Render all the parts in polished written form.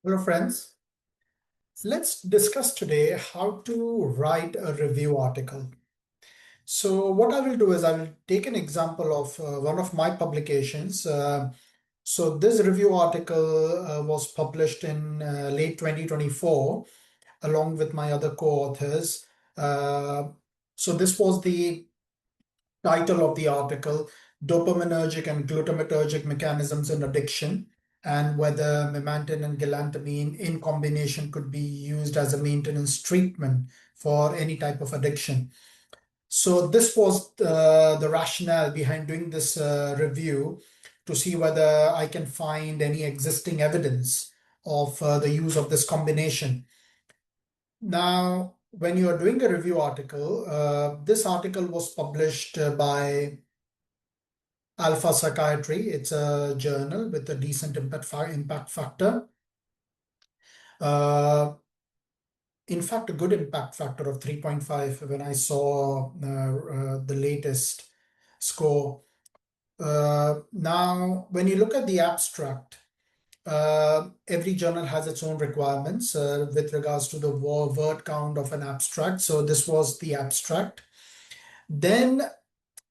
Hello, friends. Let's discuss today how to write a review article. So, what I will do is I will take an example of one of my publications. So, this review article was published in late 2024 along with my other co-authors. Uh, so, this was the title of the article: Dopaminergic and Glutamatergic Mechanisms in Addiction, and whether memantine and galantamine in combination could be used as a maintenance treatment for any type of addiction. So this was the rationale behind doing this review, to see whether I can find any existing evidence of the use of this combination. Now, when you are doing a review article, this article was published by Alpha Psychiatry. It's a journal with a decent impact factor. Uh, in fact, a good impact factor of 3.5 when I saw the latest score. Now, when you look at the abstract, every journal has its own requirements with regards to the word count of an abstract. So this was the abstract. Then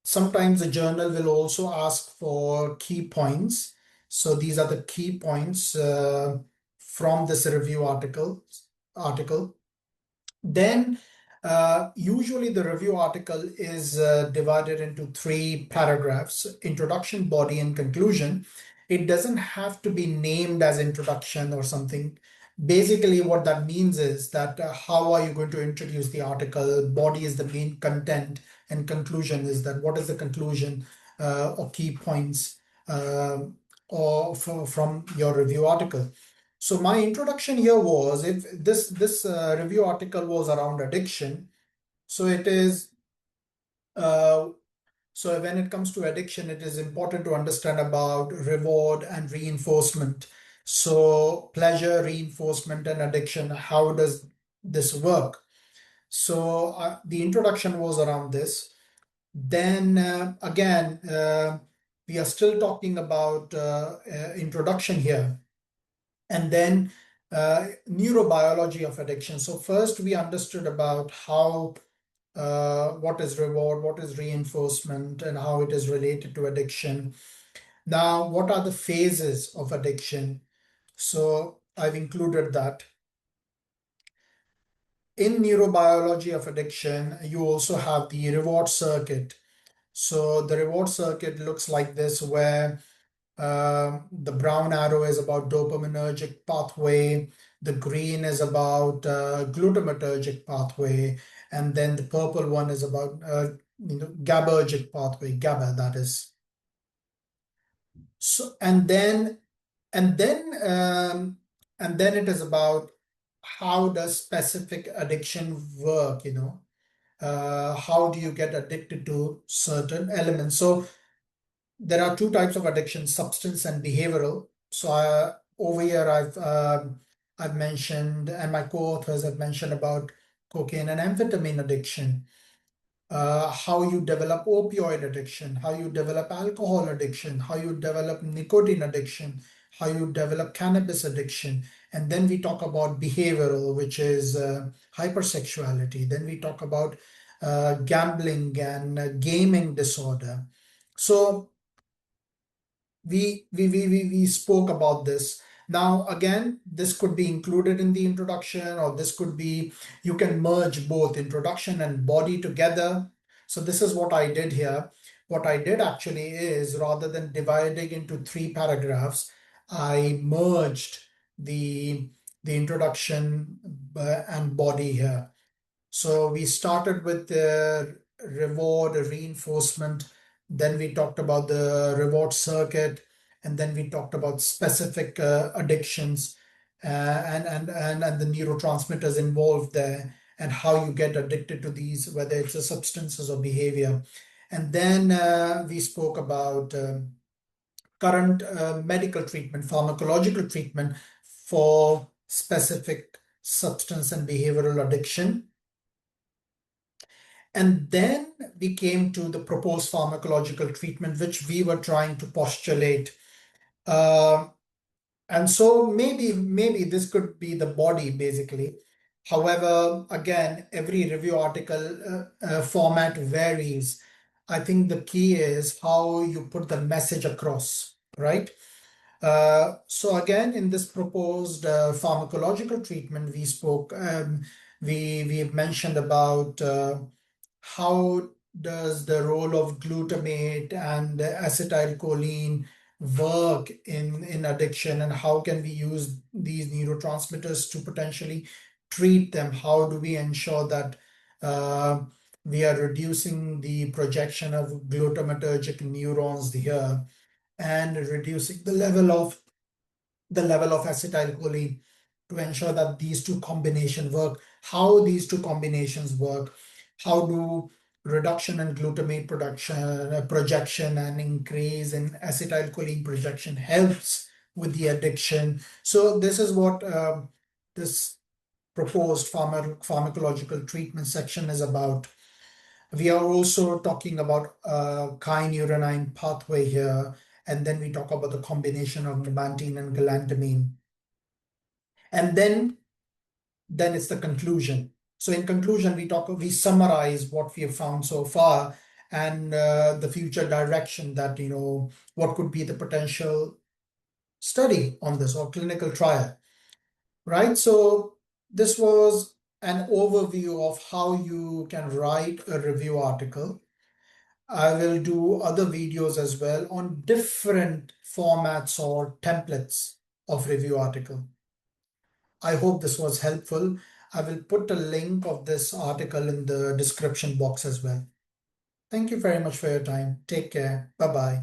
sometimes the journal will also ask for key points. So these are the key points from this review article. Then usually the review article is divided into three paragraphs: introduction, body, and conclusion. It doesn't have to be named as introduction or something. Basically, what that means is that how are you going to introduce the article? Body is the main content, and conclusion is that what is the conclusion or key points from your review article. So my introduction here was, if this review article was around addiction, so it is uh, so when it comes to addiction, it is important to understand about reward and reinforcement. So pleasure, reinforcement, and addiction. How does this work? So the introduction was around this. Then again, we are still talking about introduction here, and then neurobiology of addiction. So first we understood about how what is reward, what is reinforcement, and how it is related to addiction. Now, what are the phases of addiction? So I've included that. In neurobiology of addiction, you also have the reward circuit. So the reward circuit looks like this, where the brown arrow is about dopaminergic pathway, the green is about glutamatergic pathway, and then the purple one is about GABAergic pathway, GABA, that is. So and then and then it is about how does specific addiction work, how do you get addicted to certain elements. So there are two types of addiction: substance and behavioral. So over here, I've mentioned, and my co-authors have mentioned about cocaine and amphetamine addiction, how you develop opioid addiction, how you develop alcohol addiction, how you develop nicotine addiction, how you develop cannabis addiction. And then we talk about behavioral, which is hypersexuality. Then we talk about gambling and gaming disorder. So we spoke about this. Now again, this could be included in the introduction, or this could be, you can merge both introduction and body together. So this is what I did here. What I did actually is, rather than dividing into three paragraphs, I merged the the introduction and body here. So we started with the reward reinforcement, then we talked about the reward circuit, and then we talked about specific addictions and the neurotransmitters involved there, and how you get addicted to these, whether it's a substances or behavior. And then we spoke about current medical treatment, pharmacological treatment for specific substance and behavioral addiction. And then we came to the proposed pharmacological treatment, which we were trying to postulate. Uh, And so maybe this could be the body basically. However, again, every review article format varies. I think the key is how you put the message across, right? So again, in this proposed pharmacological treatment, we have mentioned about how does the role of glutamate and acetylcholine work in addiction, and how can we use these neurotransmitters to potentially treat them? How do we ensure that uh, we are reducing the projection of glutamatergic neurons here and reducing the level of acetylcholine to ensure that these two combinations work, how these two combinations work, how do reduction in glutamate production, projection and increase in acetylcholine projection helps with the addiction. So this is what this proposed pharmacological treatment section is about. We are also talking about kynurenine pathway here, and then we talk about the combination of memantine and galantamine. And then it's the conclusion. So in conclusion, we summarize what we have found so far and the future direction that, what could be the potential study on this or clinical trial, right? So this was an overview of how you can write a review article. I will do other videos as well on different formats or templates of review article. I hope this was helpful. I will put a link of this article in the description box as well. Thank you very much for your time. Take care. Bye bye.